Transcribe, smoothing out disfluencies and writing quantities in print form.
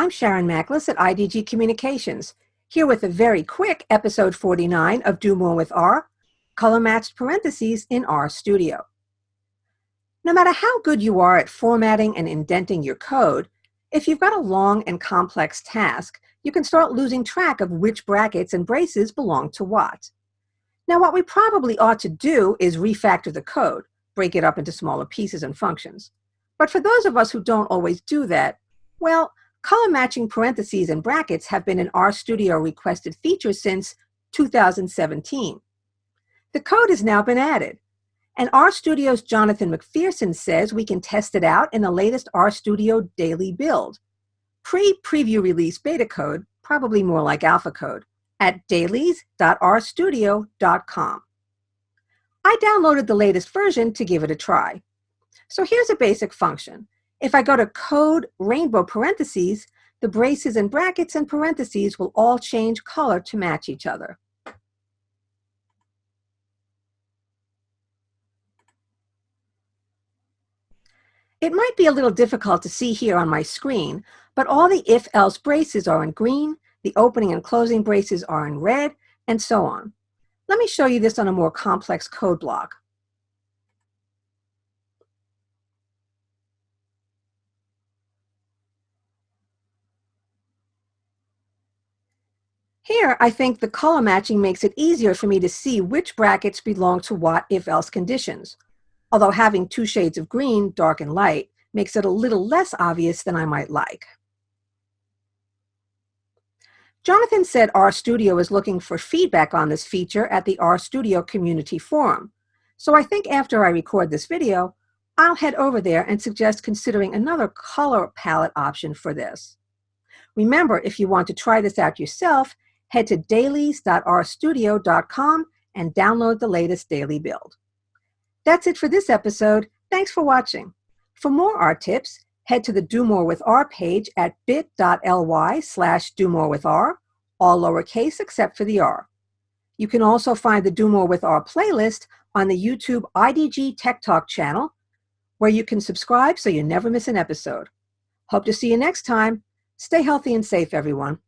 I'm Sharon Macklis at IDG Communications, here with a very quick episode 49 of Do More with R, color matched parentheses in RStudio. No matter how good you are at formatting and indenting your code, if you've got a long and complex task, you can start losing track of which brackets and braces belong to what. Now, what we probably ought to do is refactor the code, break it up into smaller pieces and functions. But for those of us who don't always do that, well, color matching parentheses and brackets have been an RStudio requested feature since 2017. The code has now been added, and RStudio's Jonathan McPherson says we can test it out in the latest RStudio daily build. Pre-preview release beta code, probably more like alpha code, at dailies.rstudio.com. I downloaded the latest version to give it a try. So here's a basic function. If I go to Code Rainbow Parentheses, the braces and brackets and parentheses will all change color to match each other. It might be a little difficult to see here on my screen, but all the if-else braces are in green, the opening and closing braces are in red, and so on. Let me show you this on a more complex code block. Here, I think the color matching makes it easier for me to see which brackets belong to what if-else conditions, although having two shades of green, dark and light, makes it a little less obvious than I might like. Jonathan said RStudio is looking for feedback on this feature at the RStudio Community Forum, so I think after I record this video, I'll head over there and suggest considering another color palette option for this. Remember, if you want to try this out yourself, head to dailies.rstudio.com and download the latest daily build. That's it for this episode. Thanks for watching. For more R tips, head to the Do More with R page at bit.ly/DoMoreWithR, all lowercase except for the R. You can also find the Do More with R playlist on the YouTube IDG Tech Talk channel, where you can subscribe so you never miss an episode. Hope to see you next time. Stay healthy and safe, everyone.